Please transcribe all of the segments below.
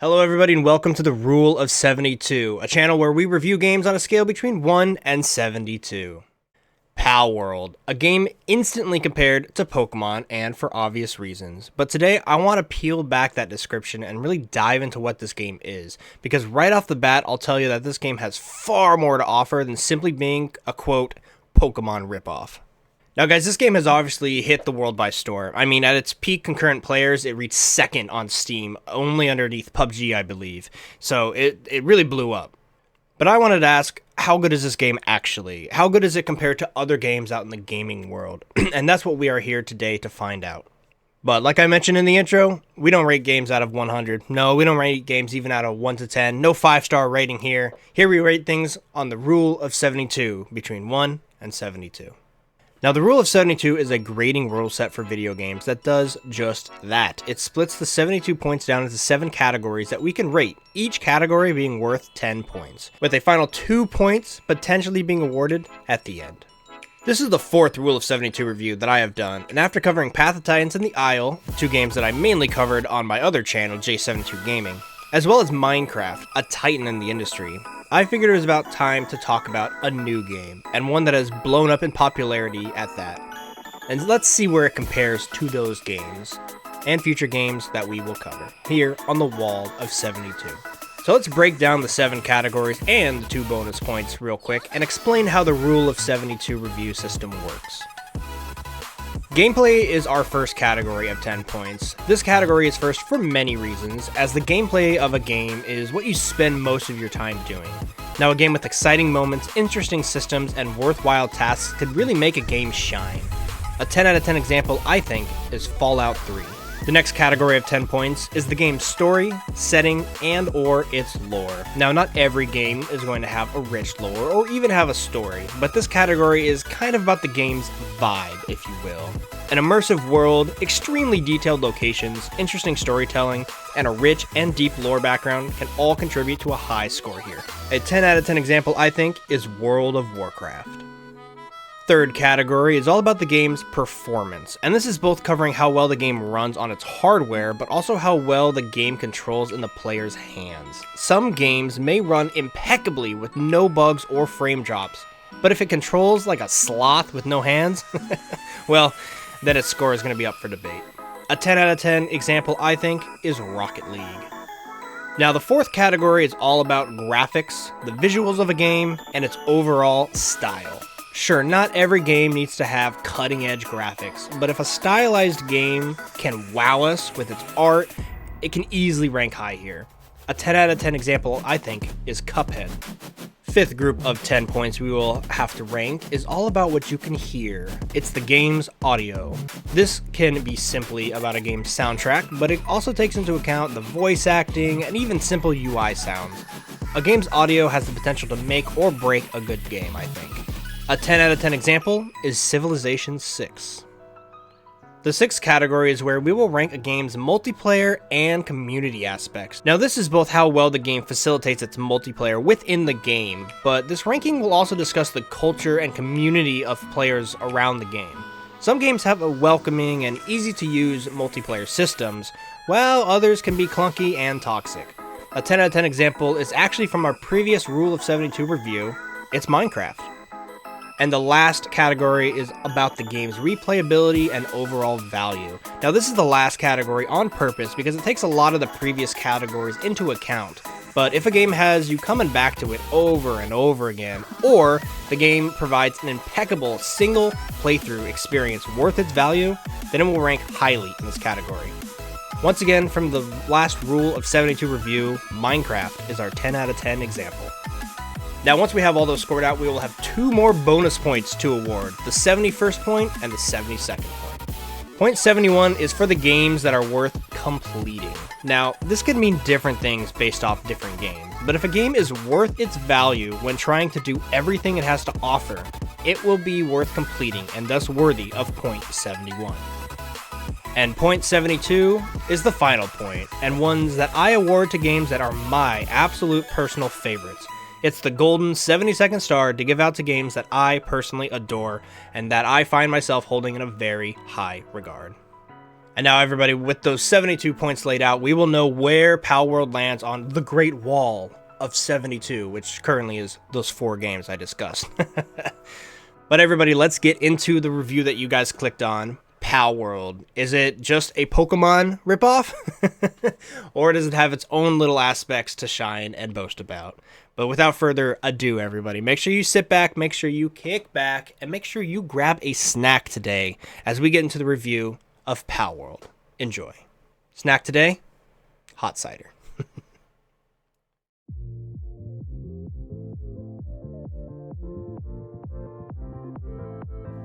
Hello everybody and welcome to the Rule of 72, a channel where we review games on a scale between 1 and 72. Palworld, a game instantly compared to Pokemon and for obvious reasons. But today I want to peel back that description and really dive into what this game is, because right off the bat I'll tell you that this game has far more to offer than simply being a quote, Pokemon ripoff. Now guys, this game has obviously hit the world by storm. I mean, at its peak concurrent players, it reached second on Steam, only underneath PUBG, I believe. So it really blew up. But I wanted to ask, how good is this game actually? How good is it compared to other games out in the gaming world? And that's what we are here today to find out. But like I mentioned in the intro, we don't rate games out of 100. No, we don't rate games even out of 1 to 10. No 5-star rating here. Here we rate things on the Rule of 72, between 1 and 72. Now, the Rule of 72 is a grading rule set for video games that does just that. It splits the 72 points down into 7 categories that we can rate, each category being worth 10 points, with a final 2 points potentially being awarded at the end. This is the 4th Rule of 72 review that I have done, and after covering Path of Titans and The Isle, 2 games that I mainly covered on my other channel, J72 Gaming, as well as Minecraft, a titan in the industry, I figured it was about time to talk about a new game, and one that has blown up in popularity at that. And let's see where it compares to those games, and future games that we will cover, here on the Wall of 72. So let's break down the 7 categories and the 2 bonus points real quick, and explain how the Rule of 72 review system works. Gameplay is our first category of 10 points. This category is first for many reasons, as the gameplay of a game is what you spend most of your time doing. Now, a game with exciting moments, interesting systems, and worthwhile tasks could really make a game shine. A 10 out of 10 example, I think, is Fallout 3. The next category of 10 points is the game's story, setting, and or its lore. Now, not every game is going to have a rich lore or even have a story, but this category is kind of about the game's vibe, if you will. An immersive world, extremely detailed locations, interesting storytelling, and a rich and deep lore background can all contribute to a high score here. A 10 out of 10 example, I think, is World of Warcraft. Third category is all about the game's performance, and this is both covering how well the game runs on its hardware, but also how well the game controls in the player's hands. Some games may run impeccably with no bugs or frame drops, but if it controls like a sloth with no hands, well, then its score is going to be up for debate. A 10 out of 10 example, I think, is Rocket League. Now, the 4th category is all about graphics, the visuals of a game, and its overall style. Sure, not every game needs to have cutting-edge graphics, but if a stylized game can wow us with its art, it can easily rank high here. A 10 out of 10 example, I think, is Cuphead. 5th group of 10 points we will have to rank is all about what you can hear. It's the game's audio. This can be simply about a game's soundtrack, but it also takes into account the voice acting and even simple UI sounds. A game's audio has the potential to make or break a good game, I think. A 10 out of 10 example is Civilization 6. The 6th category is where we will rank a game's multiplayer and community aspects. Now, this is both how well the game facilitates its multiplayer within the game, but this ranking will also discuss the culture and community of players around the game. Some games have a welcoming and easy-to-use multiplayer systems, while others can be clunky and toxic. A 10 out of 10 example is actually from our previous Rule of 72 review. It's Minecraft. And the last category is about the game's replayability and overall value. Now, this is the last category on purpose because it takes a lot of the previous categories into account. But if a game has you coming back to it over and over again, or the game provides an impeccable single playthrough experience worth its value, then it will rank highly in this category. Once again, from the last Rule of 72 review, Minecraft is our 10 out of 10 example. Now, once we have all those scored out, we will have 2 more bonus points to award, the 71st point and the 72nd point. Point 71 is for the games that are worth completing. Now, this could mean different things based off different games, but if a game is worth its value when trying to do everything it has to offer, it will be worth completing and thus worthy of point 71. And point 72 is the final point, and ones that I award to games that are my absolute personal favorites. It's the golden 72nd star to give out to games that I personally adore and that I find myself holding in a very high regard. And now everybody, with those 72 points laid out, we will know where Palworld lands on the Great Wall of 72, which currently is those 4 games I discussed. But everybody, let's get into the review that you guys clicked on. Palworld. Is it just a Pokemon ripoff? Or does it have its own little aspects to shine and boast about? But without further ado, everybody, make sure you sit back, make sure you kick back, and make sure you grab a snack today as we get into the review of Palworld. Enjoy. Snack today? Hot cider.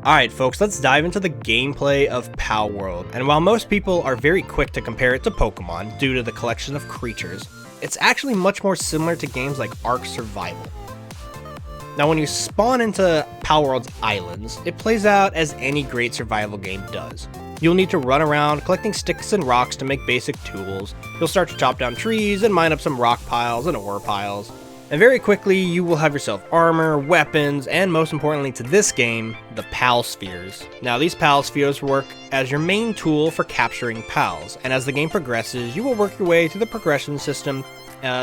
Alright folks, let's dive into the gameplay of Palworld, and while most people are very quick to compare it to Pokemon due to the collection of creatures, it's actually much more similar to games like Ark Survival. Now when you spawn into Palworld's islands, it plays out as any great survival game does. You'll need to run around collecting sticks and rocks to make basic tools, you'll start to chop down trees and mine up some rock piles and ore piles, and very quickly you will have yourself armor, weapons, and most importantly to this game, the Pal Spheres. Now these Pal Spheres work as your main tool for capturing pals, and as the game progresses you will work your way through the progression system.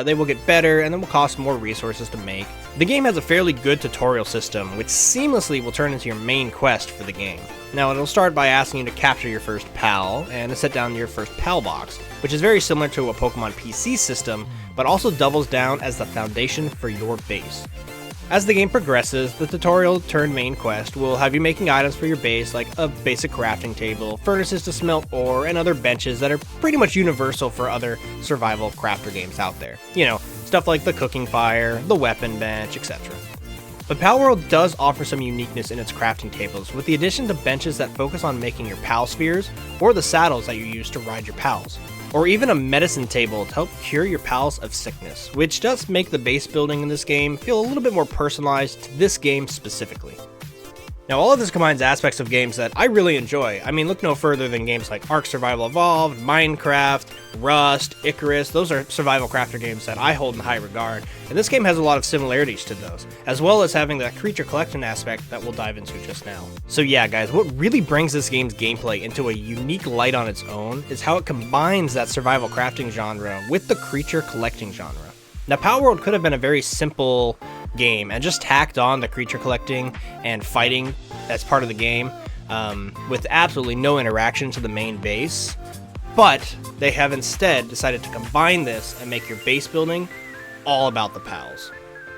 They will get better and then will cost more resources to make. The game has a fairly good tutorial system which seamlessly will turn into your main quest for the game. Now it'll start by asking you to capture your first pal and to set down your first pal box, which is very similar to a Pokemon PC system, but also doubles down as the foundation for your base. As the game progresses, the tutorial turned main quest will have you making items for your base like a basic crafting table, furnaces to smelt ore, and other benches that are pretty much universal for other survival crafter games out there. You know, stuff like the cooking fire, the weapon bench, etc. But Palworld does offer some uniqueness in its crafting tables, with the addition to benches that focus on making your Pal Spheres, or the saddles that you use to ride your pals. Or even a medicine table to help cure your pals of sickness, which does make the base building in this game feel a little bit more personalized to this game specifically. Now all of this combines aspects of games that I really enjoy. I mean, look no further than games like Ark Survival Evolved, Minecraft, Rust, Icarus. Those are survival crafter games that I hold in high regard, and this game has a lot of similarities to those, as well as having that creature collection aspect that we'll dive into just now. So yeah guys, what really brings this game's gameplay into a unique light on its own is how it combines that survival crafting genre with the creature collecting genre. Now Palworld could have been a very simple game and just tacked on the creature collecting and fighting as part of the game with absolutely no interaction to the main base, but they have instead decided to combine this and make your base building all about the pals.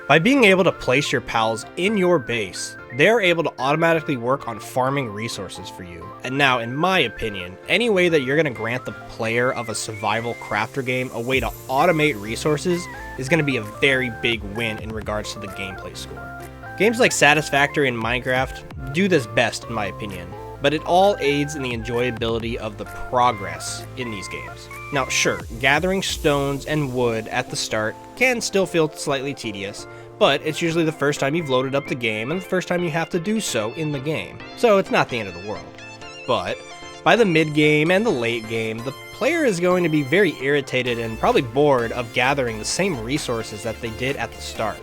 By being able to place your pals in your base, they're able to automatically work on farming resources for you. And now, in my opinion, any way that you're going to grant the player of a survival crafter game a way to automate resources is going to be a very big win in regards to the gameplay score. Games like Satisfactory and Minecraft do this best in my opinion, but it all aids in the enjoyability of the progress in these games. Now sure, gathering stones and wood at the start can still feel slightly tedious, but it's usually the first time you've loaded up the game and the first time you have to do so in the game, so it's not the end of the world. But by the mid-game and the late game, the player is going to be very irritated and probably bored of gathering the same resources that they did at the start.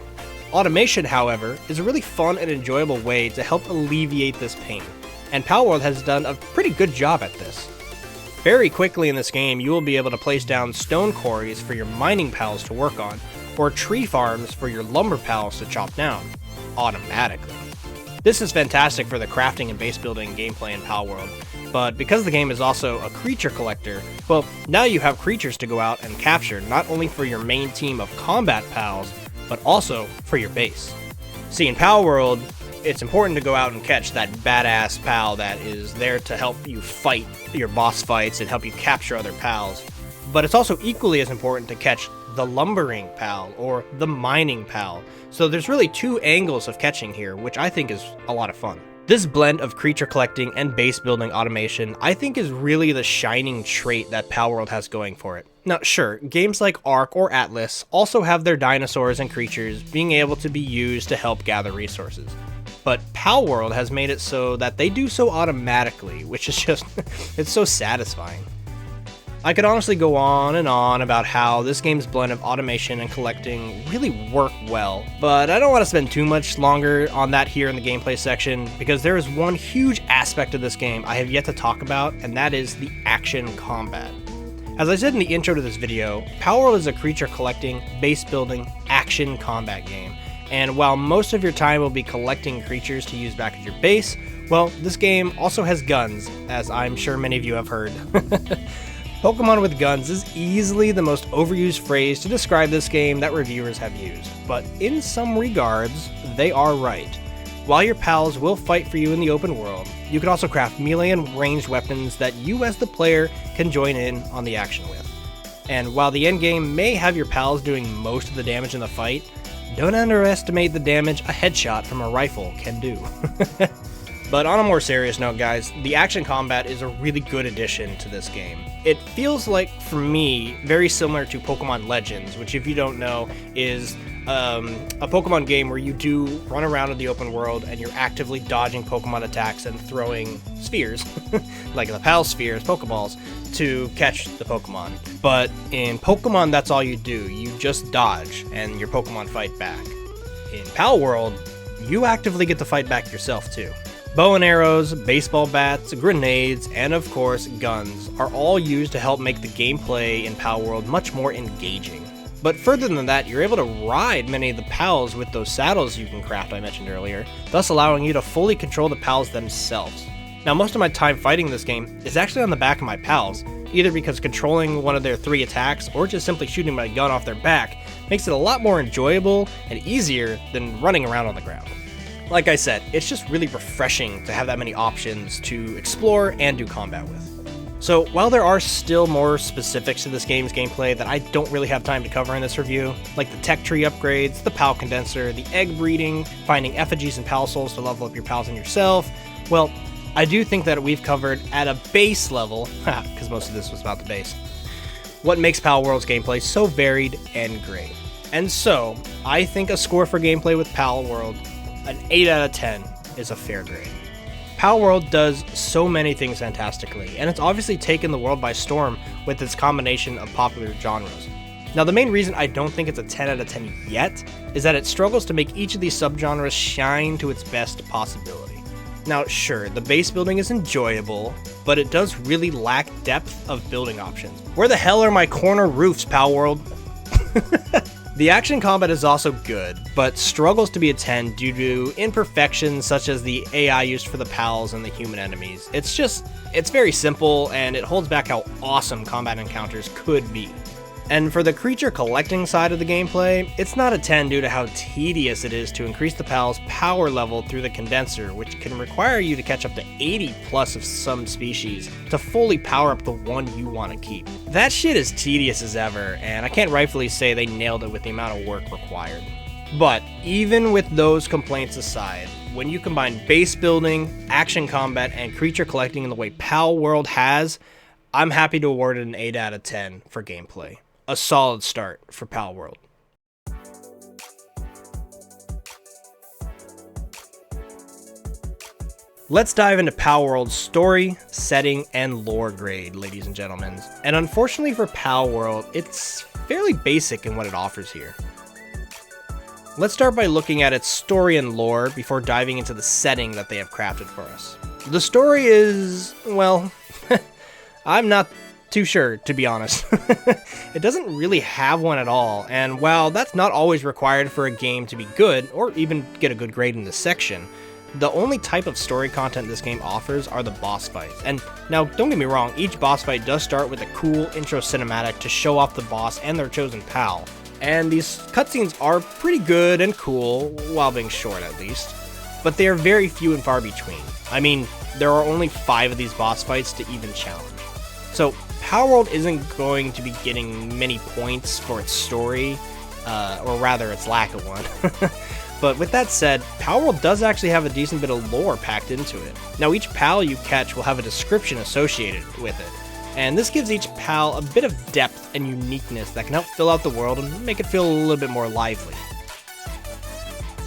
Automation, however, is a really fun and enjoyable way to help alleviate this pain, and Palworld has done a pretty good job at this. Very quickly in this game, you will be able to place down stone quarries for your mining pals to work on, or tree farms for your lumber pals to chop down, automatically. This is fantastic for the crafting and base building gameplay in Palworld, but because the game is also a creature collector, well, now you have creatures to go out and capture not only for your main team of combat pals, but also for your base. See, in Palworld, it's important to go out and catch that badass pal that is there to help you fight your boss fights and help you capture other pals. But it's also equally as important to catch the lumbering pal or the mining pal. So there's really two angles of catching here, which I think is a lot of fun. This blend of creature collecting and base building automation I think is really the shining trait that Palworld has going for it. Now sure, games like Ark or Atlas also have their dinosaurs and creatures being able to be used to help gather resources. But Palworld has made it so that they do so automatically, which is just, it's so satisfying. I could honestly go on and on about how this game's blend of automation and collecting really work well, but I don't want to spend too much longer on that here in the gameplay section, because there is one huge aspect of this game I have yet to talk about, and that is the action combat. As I said in the intro to this video, Palworld is a creature collecting, base building, action combat game, and while most of your time will be collecting creatures to use back at your base, well, this game also has guns, as I'm sure many of you have heard. Pokemon with guns is easily the most overused phrase to describe this game that reviewers have used, but in some regards, they are right. While your pals will fight for you in the open world, you can also craft melee and ranged weapons that you as the player can join in on the action with. And while the endgame may have your pals doing most of the damage in the fight, don't underestimate the damage a headshot from a rifle can do. But on a more serious note, guys, the action combat is a really good addition to this game. It feels like, for me, very similar to Pokemon Legends, which, if you don't know, is a Pokemon game where you do run around in the open world and you're actively dodging Pokemon attacks and throwing spheres, like the Pal spheres, Pokeballs, to catch the Pokemon. But in Pokemon, that's all you do. You just dodge and your Pokemon fight back. In Palworld, you actively get to fight back yourself too. Bow and arrows, baseball bats, grenades, and of course guns are all used to help make the gameplay in Palworld much more engaging. But further than that, you're able to ride many of the pals with those saddles you can craft I mentioned earlier, thus allowing you to fully control the pals themselves. Now, most of my time fighting this game is actually on the back of my pals, either because controlling one of their 3 attacks or just simply shooting my gun off their back makes it a lot more enjoyable and easier than running around on the ground. Like I said, it's just really refreshing to have that many options to explore and do combat with. So while there are still more specifics to this game's gameplay that I don't really have time to cover in this review, like the tech tree upgrades, the pal condenser, the egg breeding, finding effigies and pal souls to level up your pals and yourself, well, I do think that we've covered at a base level, because most of this was about the base, what makes Palworld's gameplay so varied and great. And so, I think a score for gameplay with Palworld, an 8 out of 10, is a fair grade. Palworld does so many things fantastically, and it's obviously taken the world by storm with its combination of popular genres. Now, the main reason I don't think it's a 10 out of 10 yet is that it struggles to make each of these subgenres shine to its best possibility. Now, sure, the base building is enjoyable, but it does really lack depth of building options. Where the hell are my corner roofs, Palworld? The action combat is also good, but struggles to be a 10 due to imperfections such as the AI used for the pals and the human enemies. It's very simple, and it holds back how awesome combat encounters could be. And for the creature collecting side of the gameplay, it's not a 10 due to how tedious it is to increase the pal's power level through the condenser, which can require you to catch up to 80 plus of some species to fully power up the one you want to keep. That shit is tedious as ever, and I can't rightfully say they nailed it with the amount of work required. But even with those complaints aside, when you combine base building, action combat, and creature collecting in the way Palworld has, I'm happy to award it an 8 out of 10 for gameplay. A solid start for Palworld. Let's dive into Palworld's story, setting, and lore grade, ladies and gentlemen. And unfortunately for Palworld, it's fairly basic in what it offers here. Let's start by looking at its story and lore before diving into the setting that they have crafted for us. The story is, well, I'm not too sure, to be honest. It doesn't really have one at all, and while that's not always required for a game to be good, or even get a good grade in this section, the only type of story content this game offers are the boss fights. And now, don't get me wrong, each boss fight does start with a cool intro cinematic to show off the boss and their chosen pal. And these cutscenes are pretty good and cool, while being short at least, but they are very few and far between. I mean, there are only 5 of these boss fights to even challenge. So, Palworld isn't going to be getting many points for its story, or rather its lack of one. But with that said, Palworld does actually have a decent bit of lore packed into it. Now, each pal you catch will have a description associated with it, and this gives each pal a bit of depth and uniqueness that can help fill out the world and make it feel a little bit more lively.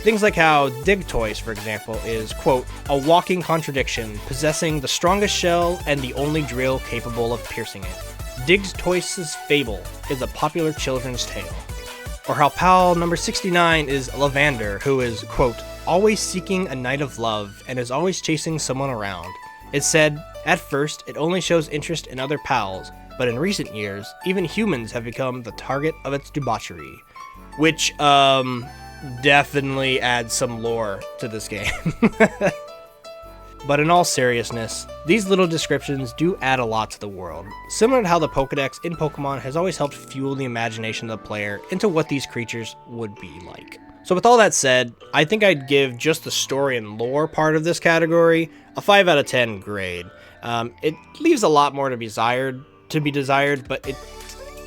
Things like how Digtoise, for example, is, quote, a walking contradiction, possessing the strongest shell and the only drill capable of piercing it. Diggs Toys' Fable is a popular children's tale. Or how pal number 69 is Lavander, who is, quote, always seeking a night of love and is always chasing someone around. It's said, at first, it only shows interest in other pals, but in recent years, even humans have become the target of its debauchery. Which, definitely adds some lore to this game. But in all seriousness, these little descriptions do add a lot to the world, similar to how the Pokédex in Pokemon has always helped fuel the imagination of the player into what these creatures would be like. So with all that said, I think I'd give just the story and lore part of this category a 5 out of 10 grade. It leaves a lot more to be desired, but it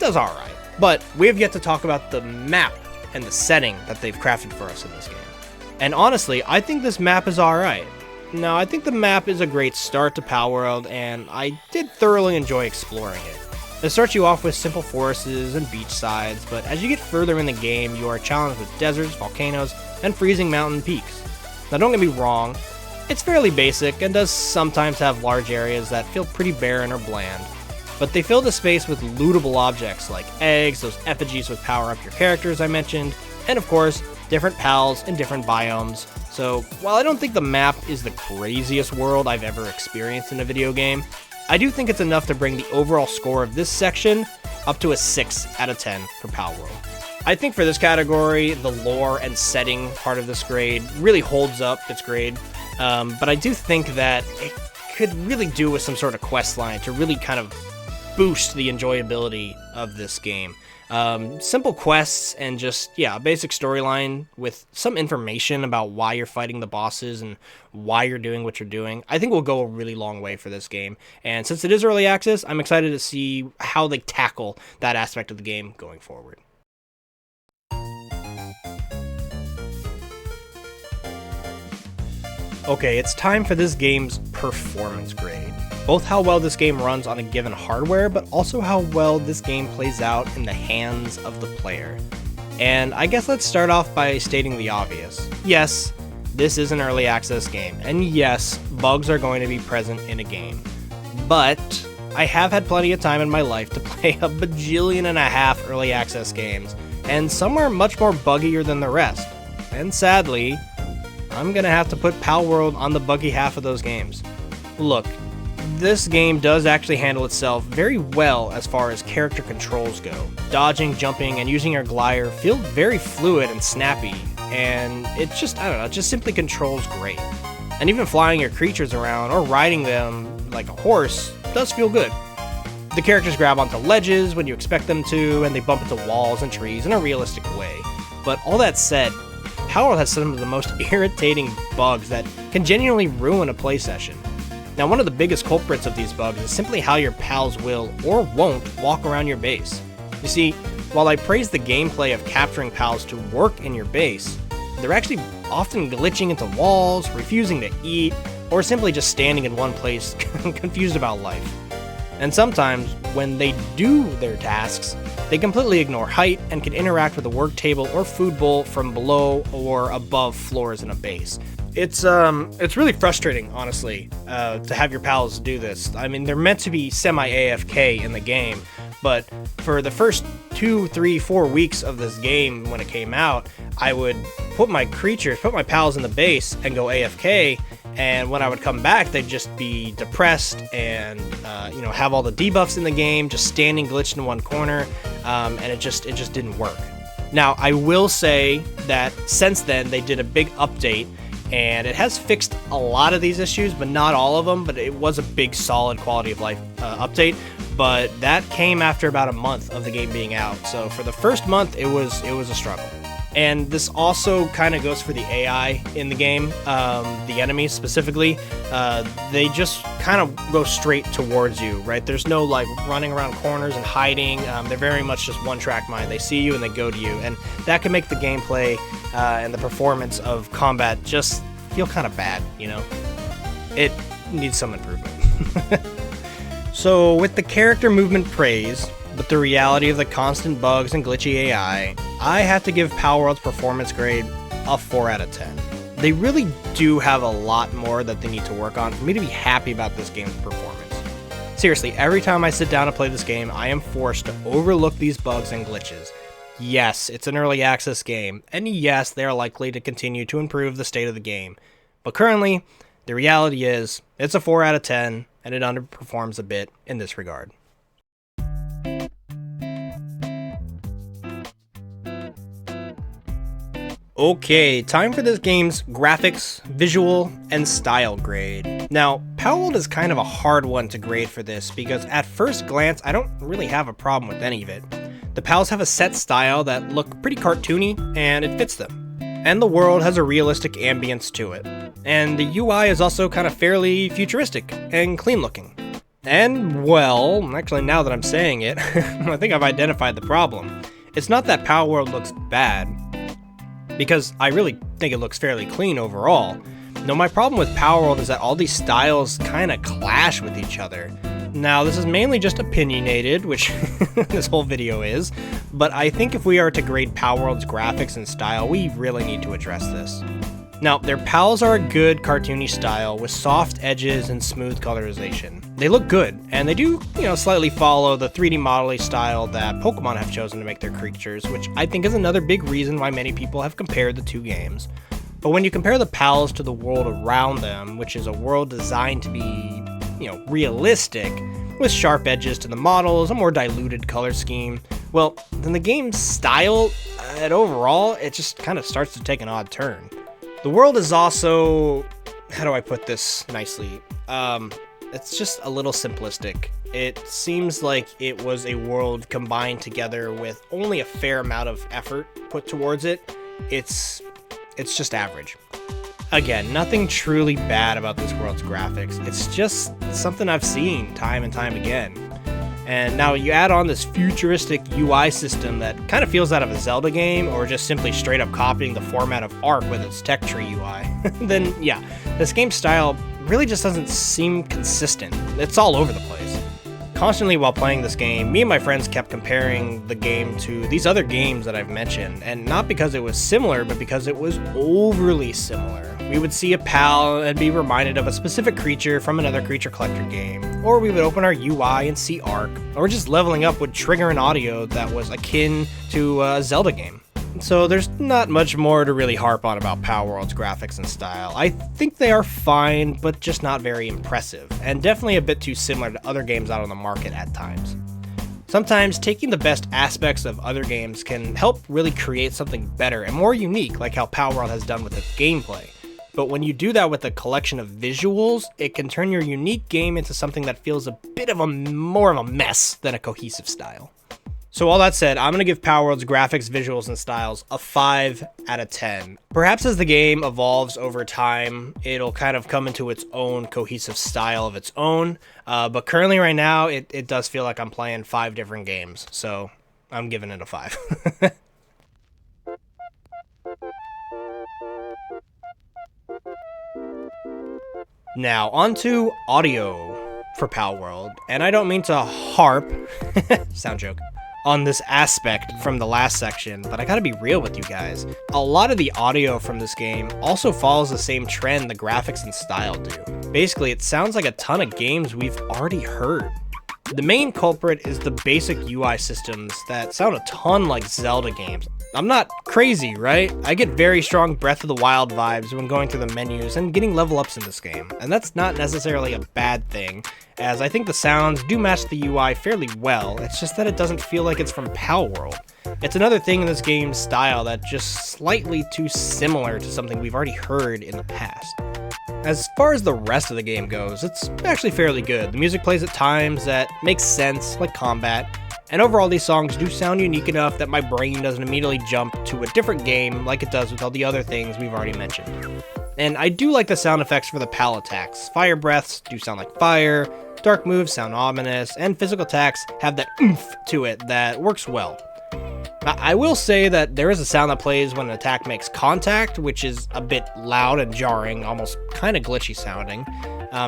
does alright. But we have yet to talk about the map and the setting that they've crafted for us in this game. And honestly, I think this map is alright. Now, I think the map is a great start to Palworld, and I did thoroughly enjoy exploring it. It starts you off with simple forests and beach sides, but as you get further in the game, you are challenged with deserts, volcanoes, and freezing mountain peaks. Now, don't get me wrong, it's fairly basic and does sometimes have large areas that feel pretty barren or bland, but they fill the space with lootable objects like eggs, those effigies with power up your characters I mentioned, and of course, different pals in different biomes. So, while I don't think the map is the craziest world I've ever experienced in a video game, I do think it's enough to bring the overall score of this section up to a 6 out of 10 for Palworld. I think for this category, the lore and setting part of this grade really holds up its grade, but I do think that it could really do with some sort of quest line to really kind of boost the enjoyability of this game. Simple quests and just, a basic storyline with some information about why you're fighting the bosses and why you're doing what you're doing, I think will go a really long way for this game. And since it is early access, I'm excited to see how they tackle that aspect of the game going forward. Okay, it's time for this game's performance grade. Both how well this game runs on a given hardware, but also how well this game plays out in the hands of the player. And I guess let's start off by stating the obvious. Yes, this is an early access game, and yes, bugs are going to be present in a game. But I have had plenty of time in my life to play a bajillion and a half early access games, and some are much more buggier than the rest. And sadly, I'm gonna have to put Palworld on the buggy half of those games. Look, this game does actually handle itself very well as far as character controls go. Dodging, jumping, and using your glider feel very fluid and snappy, and it just, it just simply controls great. And even flying your creatures around or riding them like a horse does feel good. The characters grab onto ledges when you expect them to, and they bump into walls and trees in a realistic way. But all that said, Palworld has some of the most irritating bugs that can genuinely ruin a play session. Now, one of the biggest culprits of these bugs is simply how your pals will, or won't, walk around your base. You see, while I praise the gameplay of capturing pals to work in your base, they're actually often glitching into walls, refusing to eat, or simply just standing in one place, confused about life. And sometimes, when they do their tasks, they completely ignore height and can interact with the work table or food bowl from below or above floors in a base. It's really frustrating, honestly, to have your pals do this. I mean, they're meant to be semi-AFK in the game, but for the first 2, 3, 4 weeks of this game when it came out, I would put my pals in the base and go AFK, and when I would come back, they'd just be depressed and, have all the debuffs in the game, just standing glitched in one corner, and it just didn't work. Now, I will say that since then, they did a big update, and it has fixed a lot of these issues, but not all of them, but it was a big, solid quality of life update, but that came after about a month of the game being out, so for the first month, it was a struggle. And this also kind of goes for the AI in the game, the enemies specifically. They just kind of go straight towards you, right? There's no like running around corners and hiding. They're very much just one-track mind. They see you and they go to you, and that can make the gameplay and the performance of combat just feel kind of bad, It needs some improvement. So with the character movement praise, but the reality of the constant bugs and glitchy AI, I have to give Palworld's performance grade a 4 out of 10. They really do have a lot more that they need to work on for me to be happy about this game's performance. Seriously, every time I sit down to play this game, I am forced to overlook these bugs and glitches. Yes, it's an early access game, and yes, they are likely to continue to improve the state of the game. But currently, the reality is, it's a 4 out of 10, and it underperforms a bit in this regard. Okay, time for this game's graphics, visual, and style grade. Now, Palworld is kind of a hard one to grade for this because at first glance, I don't really have a problem with any of it. The pals have a set style that look pretty cartoony, and it fits them. And the world has a realistic ambience to it. And the UI is also kind of fairly futuristic and clean looking. And, well, actually now that I'm saying it, I think I've identified the problem. It's not that Palworld looks bad, because I really think it looks fairly clean overall. No, my problem with Palworld is that all these styles kind of clash with each other. Now, this is mainly just opinionated, which this whole video is, but I think if we are to grade Palworld's graphics and style, we really need to address this. Now, their pals are a good cartoony style with soft edges and smooth colorization. They look good, and they do, slightly follow the 3D modeling style that Pokemon have chosen to make their creatures, which I think is another big reason why many people have compared the two games. But when you compare the pals to the world around them, which is a world designed to be, realistic, with sharp edges to the models, a more diluted color scheme, well, then the game's style, and overall, it just kind of starts to take an odd turn. The world is also, how do I put this nicely? It's just a little simplistic. It seems like it was a world combined together with only a fair amount of effort put towards it. It's just average. Again, nothing truly bad about this world's graphics. It's just something I've seen time and time again. And now you add on this futuristic UI system that kind of feels out of a Zelda game, or just simply straight up copying the format of Ark with its tech tree UI, then yeah, this game's style really just doesn't seem consistent. It's all over the place. Constantly while playing this game, me and my friends kept comparing the game to these other games that I've mentioned, and not because it was similar, but because it was overly similar. We would see a pal and be reminded of a specific creature from another creature collector game, or we would open our UI and see Ark, or just leveling up would trigger an audio that was akin to a Zelda game. So there's not much more to really harp on about Palworld's graphics and style. I think they are fine, but just not very impressive, and definitely a bit too similar to other games out on the market at times. Sometimes taking the best aspects of other games can help really create something better and more unique, like how Palworld has done with its gameplay. But when you do that with a collection of visuals, it can turn your unique game into something that feels a bit of more of a mess than a cohesive style. So all that said, I'm going to give Palworld's graphics, visuals, and styles a 5 out of 10. Perhaps as the game evolves over time, it'll kind of come into its own cohesive style of its own. But currently right now, it does feel like I'm playing 5 different games. So I'm giving it a 5. Now, onto audio for Palworld, and I don't mean to harp, sound joke, on this aspect from the last section, but I gotta be real with you guys. A lot of the audio from this game also follows the same trend the graphics and style do. Basically, it sounds like a ton of games we've already heard. The main culprit is the basic UI systems that sound a ton like Zelda games. I'm not crazy, right? I get very strong Breath of the Wild vibes when going through the menus and getting level ups in this game, and that's not necessarily a bad thing, as I think the sounds do match the UI fairly well. It's just that it doesn't feel like it's from Palworld. It's another thing in this game's style that's just slightly too similar to something we've already heard in the past. As far as the rest of the game goes, it's actually fairly good. The music plays at times that makes sense, like combat, and overall these songs do sound unique enough that my brain doesn't immediately jump to a different game like it does with all the other things we've already mentioned. And I do like the sound effects for the pal attacks. Fire breaths do sound like fire, dark moves sound ominous, and physical attacks have that oomph to it that works well. I will say that there is a sound that plays when an attack makes contact, which is a bit loud and jarring, almost kind of glitchy sounding.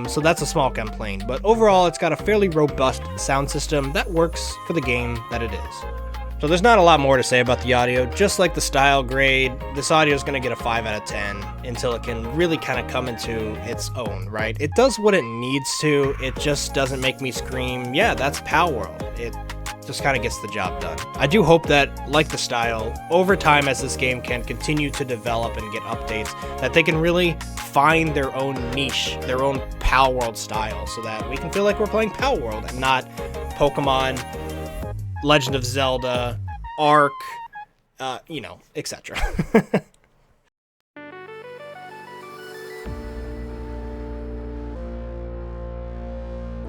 So that's a small complaint, but overall it's got a fairly robust sound system that works for the game that it is. So there's not a lot more to say about the audio. Just like the style grade, this audio is going to get a 5 out of 10 until it can really kind of come into its own, right? It does what it needs to. It just doesn't make me scream, yeah, that's Palworld. It just kind of gets the job done. I do hope that, like the style, over time as this game can continue to develop and get updates, that they can really find their own niche, their own Palworld style, so that we can feel like we're playing Palworld and not Pokemon, Legend of Zelda, Ark, etc.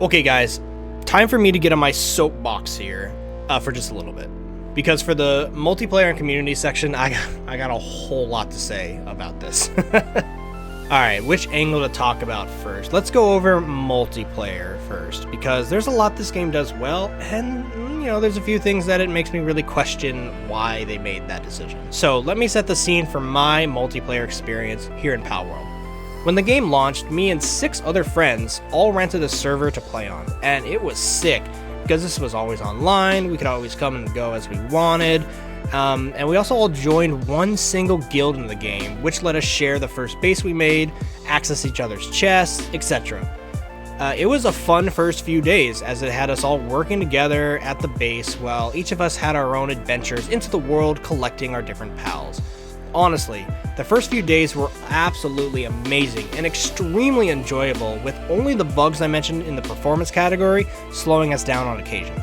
Okay guys, time for me to get on my soapbox here for just a little bit. Because for the multiplayer and community section, I got a whole lot to say about this. Alright, which angle to talk about first? Let's go over multiplayer first, because there's a lot this game does well, and there's a few things that it makes me really question why they made that decision. So let me set the scene for my multiplayer experience here in Palworld. When the game launched, me and 6 other friends all rented a server to play on, and it was sick, because this was always online, we could always come and go as we wanted, and we also all joined one single guild in the game, which let us share the first base we made, access each other's chests, etc. It was a fun first few days, as it had us all working together at the base while each of us had our own adventures into the world collecting our different pals. Honestly, the first few days were absolutely amazing and extremely enjoyable, with only the bugs I mentioned in the performance category slowing us down on occasion.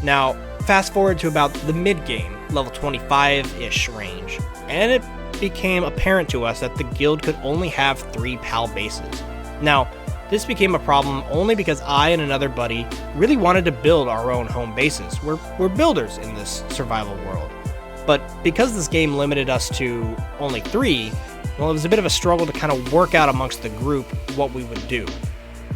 Now, fast forward to about the mid-game, level 25-ish range, and it became apparent to us that the guild could only have 3 PAL bases. Now, this became a problem only because I and another buddy really wanted to build our own home bases. We're builders in this survival world. But because this game limited us to only 3, well, it was a bit of a struggle to kind of work out amongst the group what we would do.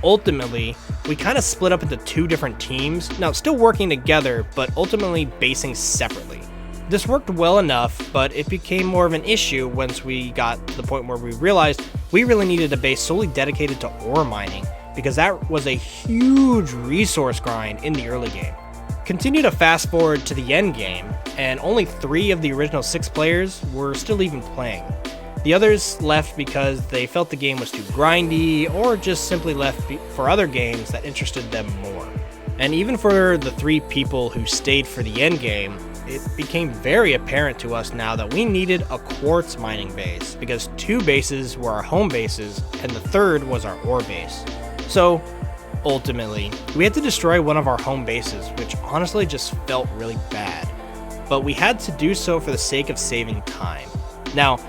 Ultimately, we kind of split up into 2 different teams, now still working together, but ultimately basing separately. This worked well enough, but it became more of an issue once we got to the point where we realized we really needed a base solely dedicated to ore mining, because that was a huge resource grind in the early game. Continue to fast forward to the end game, and only 3 of the original 6 players were still even playing. The others left because they felt the game was too grindy, or just simply left for other games that interested them more. And even for the 3 people who stayed for the end game, it became very apparent to us now that we needed a quartz mining base, because 2 bases were our home bases, and the 3rd was our ore base. So, ultimately, we had to destroy one of our home bases, which honestly just felt really bad. But we had to do so for the sake of saving time. Now,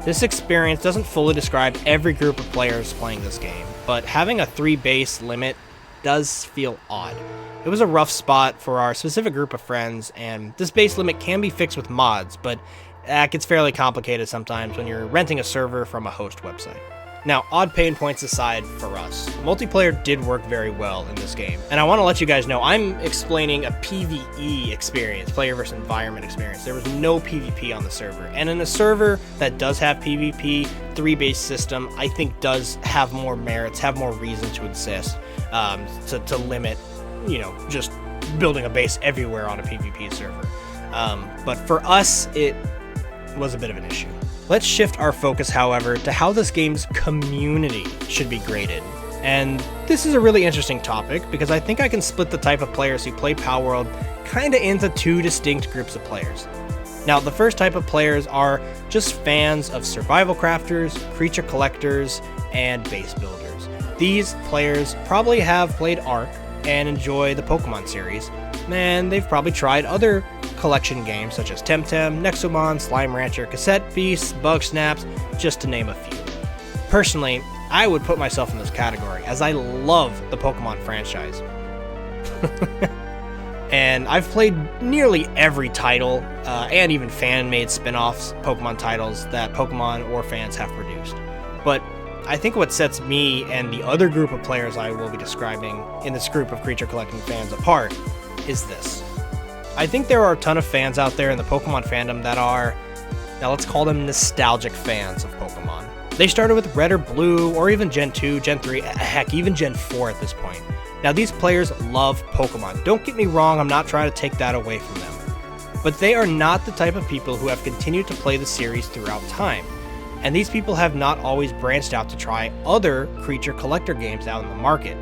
this experience doesn't fully describe every group of players playing this game, but having a 3 base limit does feel odd. It was a rough spot for our specific group of friends, and this base limit can be fixed with mods, but that gets fairly complicated sometimes when you're renting a server from a host website. Now, odd pain points aside for us, multiplayer did work very well in this game, and I want to let you guys know I'm explaining a PvE experience, player versus environment experience. There was no PvP on the server, and in a server that does have PvP, 3-base system, I think does have more merits, have more reason to exist, to limit, just building a base everywhere on a PvP server. But for us, it was a bit of an issue. Let's shift our focus, however, to how this game's community should be graded. And this is a really interesting topic, because I think I can split the type of players who play Palworld kinda into 2 distinct groups of players. Now, the first type of players are just fans of survival crafters, creature collectors, and base builders. These players probably have played Ark and enjoy the Pokemon series, and they've probably tried other collection games such as Temtem, Nexomon, Slime Rancher, Cassette Beasts, Bug Snaps, just to name a few. Personally, I would put myself in this category, as I love the Pokemon franchise. And I've played nearly every title, and even fan-made spin-offs Pokemon titles that Pokemon or fans have produced. But I think what sets me and the other group of players I will be describing in this group of creature collecting fans apart is this. I think there are a ton of fans out there in the Pokemon fandom that are, now let's call them nostalgic fans of Pokemon. They started with Red or Blue, or even Gen 2, Gen 3, heck, even Gen 4 at this point. Now, these players love Pokemon. Don't get me wrong, I'm not trying to take that away from them. But they are not the type of people who have continued to play the series throughout time. And these people have not always branched out to try other creature collector games out in the market.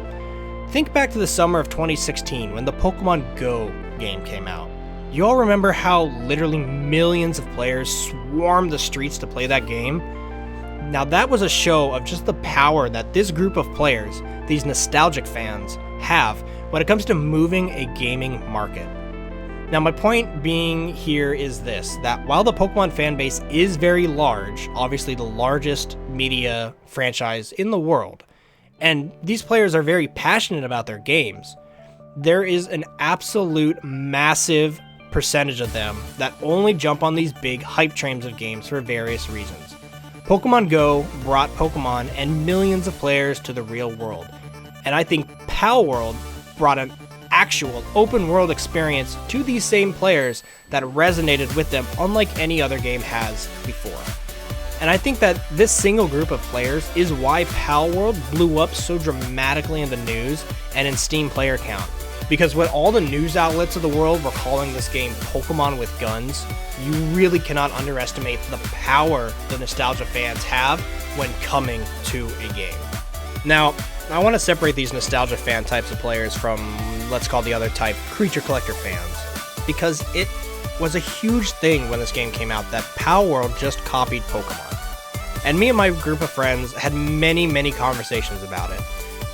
Think back to the summer of 2016 when the Pokemon Go game came out. You all remember how literally millions of players swarmed the streets to play that game? Now that was a show of just the power that this group of players, these nostalgic fans, have when it comes to moving a gaming market. Now my point being here is this, that while the Pokemon fanbase is very large, obviously the largest media franchise in the world, and these players are very passionate about their games, there is an absolute massive percentage of them that only jump on these big hype trains of games for various reasons. Pokemon Go brought Pokemon and millions of players to the real world, and I think Palworld brought an actual open world experience to these same players that resonated with them unlike any other game has before. And I think that this single group of players is why Palworld blew up so dramatically in the news and in Steam player count. Because when all the news outlets of the world were calling this game Pokemon with guns, you really cannot underestimate the power the nostalgia fans have when coming to a game. Now, I want to separate these nostalgia fan types of players from, let's call the other type, creature collector fans, because it was a huge thing when this game came out that Palworld just copied Pokemon. And me and my group of friends had many conversations about it.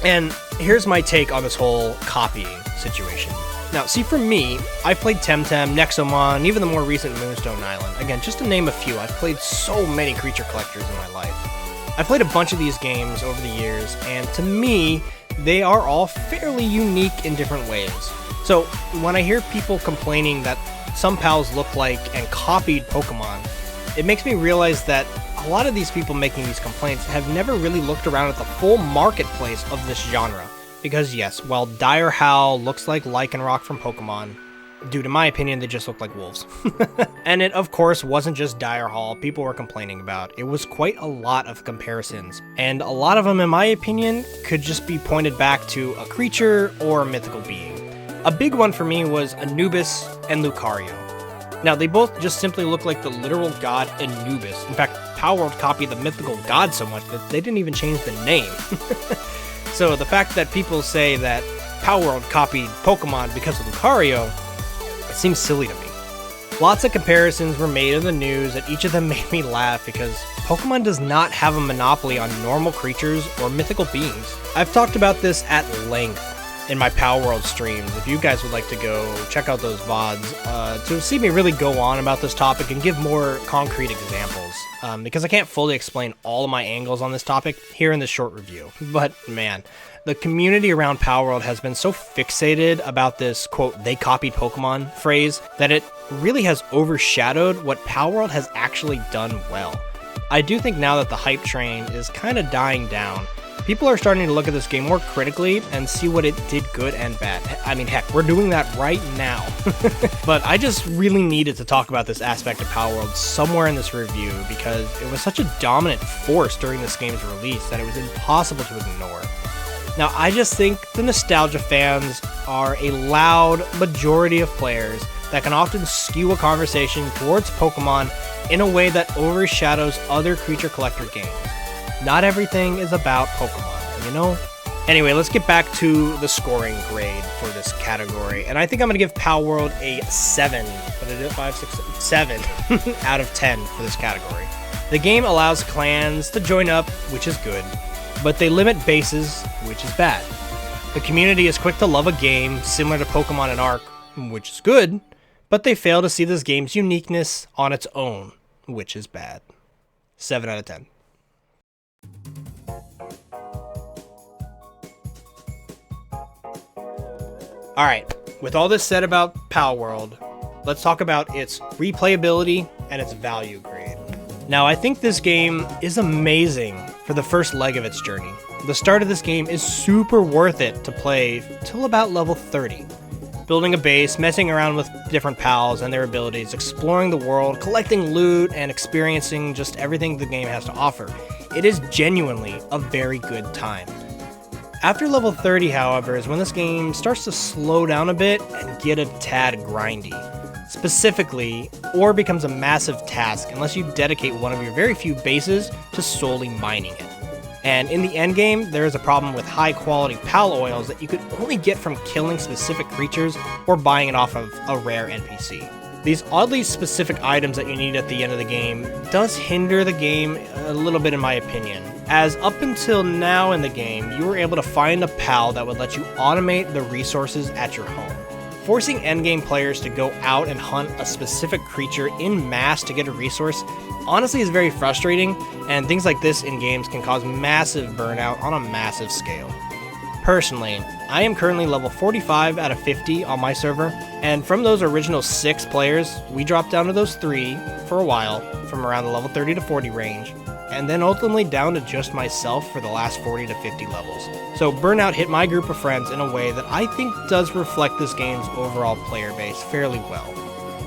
And here's my take on this whole copying situation. Now, see, for me, I've played Temtem, Nexomon, even the more recent Moonstone Island. Again, just to name a few, I've played so many creature collectors in my life. I've played a bunch of these games over the years, and to me, they are all fairly unique in different ways. So, when I hear people complaining that some pals look like and copied Pokemon, it makes me realize that a lot of these people making these complaints have never really looked around at the full marketplace of this genre. Because yes, while Dire Howl looks like Lycanroc from Pokemon, dude, in my opinion, they just look like wolves. And it, of course, wasn't just Dire Howl people were complaining about. It was quite a lot of comparisons. And a lot of them, in my opinion, could just be pointed back to a creature or a mythical being. A big one for me was Anubis and Lucario. Now, they both just simply look like the literal god Anubis. In fact, Palworld copied the mythical god so much that they didn't even change the name. So the fact that people say that Palworld copied Pokemon because of Lucario, it seems silly to me. Lots of comparisons were made in the news, and each of them made me laugh because Pokemon does not have a monopoly on normal creatures or mythical beings. I've talked about this at length in my Palworld streams. If you guys would like to go check out those VODs to see me really go on about this topic and give more concrete examples, because I can't fully explain all of my angles on this topic here in this short review. But man, the community around Palworld has been so fixated about this, quote, they copied Pokemon phrase, that it really has overshadowed what Palworld has actually done well. I do think now that the hype train is kind of dying down, people are starting to look at this game more critically and see what it did good and bad. I mean, heck, we're doing that right now. But I just really needed to talk about this aspect of Palworld somewhere in this review because it was such a dominant force during this game's release that it was impossible to ignore. Now, I just think the nostalgia fans are a loud majority of players that can often skew a conversation towards Pokemon in a way that overshadows other creature collector games. Not everything is about Pokemon, you know? Anyway, let's get back to the scoring grade for this category. And I think I'm going to give Palworld a 7. What did it? 5, 6, 7 out of 10 for this category. The game allows clans to join up, which is good, but they limit bases, which is bad. The community is quick to love a game similar to Pokemon and Arc, which is good, but they fail to see this game's uniqueness on its own, which is bad. 7 out of 10. Alright, with all this said about Palworld, let's talk about its replayability and its value grade. Now, I think this game is amazing for the first leg of its journey. The start of this game is super worth it to play till about level 30. Building a base, messing around with different pals and their abilities, exploring the world, collecting loot, and experiencing just everything the game has to offer. It is genuinely a very good time. After level 30, however, is when this game starts to slow down a bit and get a tad grindy. Specifically, ore becomes a massive task unless you dedicate one of your very few bases to solely mining it. And in the endgame, there is a problem with high quality pal oils that you could only get from killing specific creatures or buying it off of a rare NPC. These oddly specific items that you need at the end of the game does hinder the game a little bit in my opinion, as up until now in the game, you were able to find a pal that would let you automate the resources at your home. Forcing endgame players to go out and hunt a specific creature in mass to get a resource honestly is very frustrating, and things like this in games can cause massive burnout on a massive scale. Personally, I am currently level 45 out of 50 on my server, and from those original 6 players, we dropped down to those 3 for a while, from around the level 30 to 40 range, and then ultimately down to just myself for the last 40 to 50 levels. So burnout hit my group of friends in a way that I think does reflect this game's overall player base fairly well.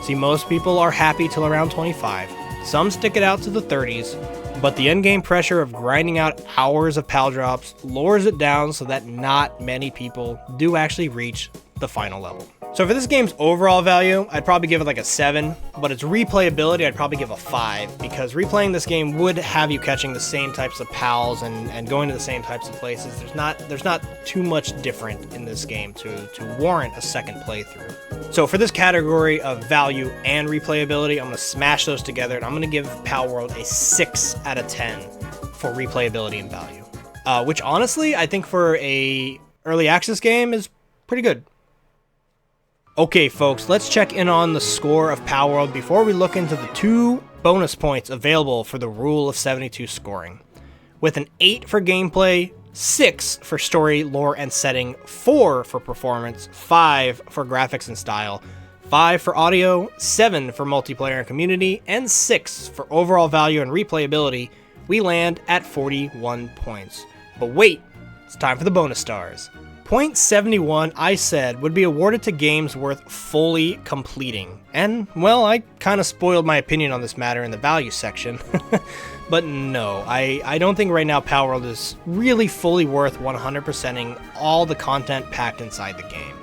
See, most people are happy till around 25, some stick it out to the 30s, but the endgame pressure of grinding out hours of pal drops lowers it down so that not many people do actually reach the final level. So for this game's overall value, I'd probably give it like a 7, but its replayability I'd probably give a 5, because replaying this game would have you catching the same types of pals and going to the same types of places. There's not too much different in this game to warrant a second playthrough. So for this category of value and replayability, I'm going to smash those together, and I'm going to give Palworld a 6 out of 10 for replayability and value. Which honestly, I think for a early access game is pretty good. Okay folks, let's check in on the score of Palworld before we look into the 2 bonus points available for the Rule of 72 scoring. With an 8 for gameplay, 6 for story, lore, and setting, 4 for performance, 5 for graphics and style, 5 for audio, 7 for multiplayer and community, and 6 for overall value and replayability, we land at 41 points. But wait, it's time for the bonus stars. Point 71, I said, would be awarded to games worth fully completing. And, well, I kind of spoiled my opinion on this matter in the value section. But no, I don't think right now Palworld is really fully worth 100%ing all the content packed inside the game.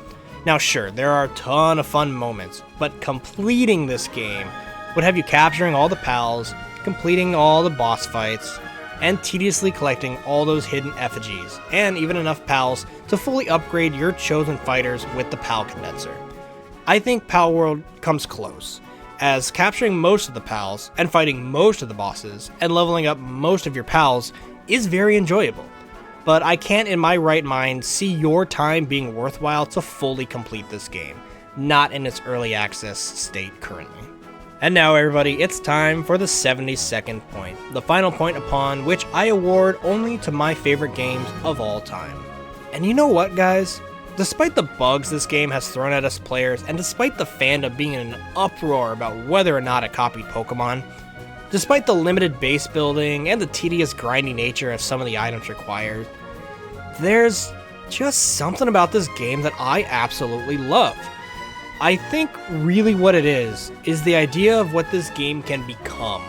Now sure, there are a ton of fun moments, but completing this game would have you capturing all the pals, completing all the boss fights, and tediously collecting all those hidden effigies, and even enough pals to fully upgrade your chosen fighters with the pal condenser. I think Palworld comes close, as capturing most of the pals, and fighting most of the bosses, and leveling up most of your pals is very enjoyable. But I can't in my right mind see your time being worthwhile to fully complete this game, not in its early access state currently. And now everybody, it's time for the 72nd point, the final point upon which I award only to my favorite games of all time. And you know what, guys? Despite the bugs this game has thrown at us players, and despite the fandom being in an uproar about whether or not it copied Pokemon, despite the limited base building and the tedious grindy nature of some of the items required, there's just something about this game that I absolutely love. I think really what it is the idea of what this game can become.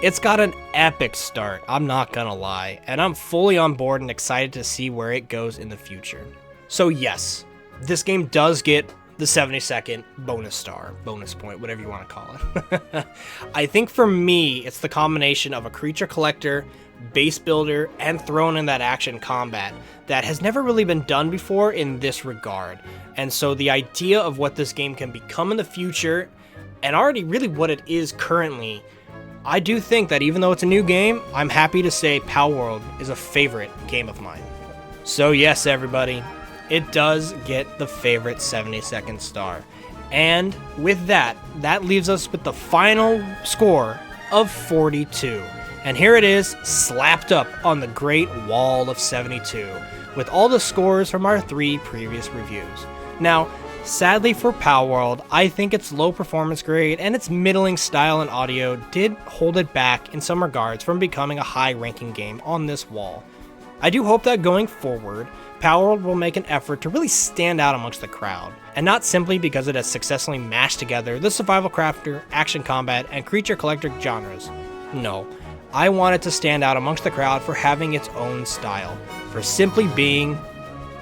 It's got an epic start, I'm not gonna lie, and I'm fully on board and excited to see where it goes in the future. So yes, this game does get the 72nd bonus star, bonus point, whatever you want to call it. I think for me, it's the combination of a creature collector, base builder, and thrown in that action combat that has never really been done before in this regard. And so the idea of what this game can become in the future, and already really what it is currently, I do think that even though it's a new game, I'm happy to say Palworld is a favorite game of mine. So yes, everybody, it does get the favorite 72nd star. And with that leaves us with the final score of 42. And here it is, slapped up on the Great Wall of 72, with all the scores from our 3 previous reviews. Now, sadly for Palworld, I think its low performance grade and its middling style and audio did hold it back in some regards from becoming a high-ranking game on this wall. I do hope that going forward, Palworld will make an effort to really stand out amongst the crowd, and not simply because it has successfully mashed together the survival crafter, action combat, and creature collector genres. No, I want it to stand out amongst the crowd for having its own style, for simply being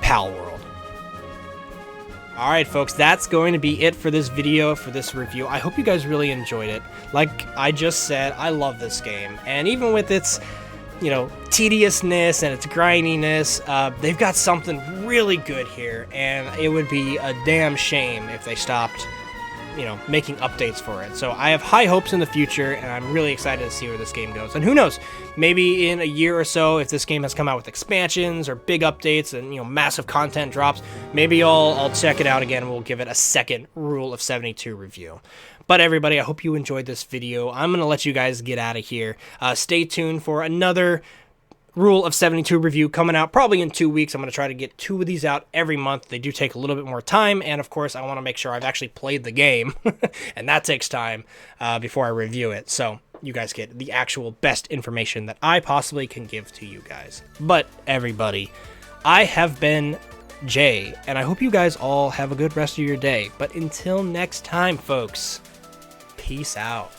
Palworld. Alright folks, that's going to be it for this video, for this review. I hope you guys really enjoyed it. Like I just said, I love this game. And even with its, you know, tediousness and its grindiness, they've got something really good here. And it would be a damn shame if they stopped, you know, making updates for it. So I have high hopes in the future, and I'm really excited to see where this game goes. And who knows, maybe in a year or so, if this game has come out with expansions or big updates and, you know, massive content drops, maybe I'll check it out again and we'll give it a second Rule of 72 review. But everybody, I hope you enjoyed this video. I'm going to let you guys get out of here. Stay tuned for another Rule of 72 review coming out probably in 2 weeks. I'm going to try to get 2 of these out every month. They do take a little bit more time, and of course I want to make sure I've actually played the game, and that takes time before I review it, so you guys get the actual best information that I possibly can give to you guys. But everybody, I have been Jay, and I hope you guys all have a good rest of your day. But until next time, folks, peace out.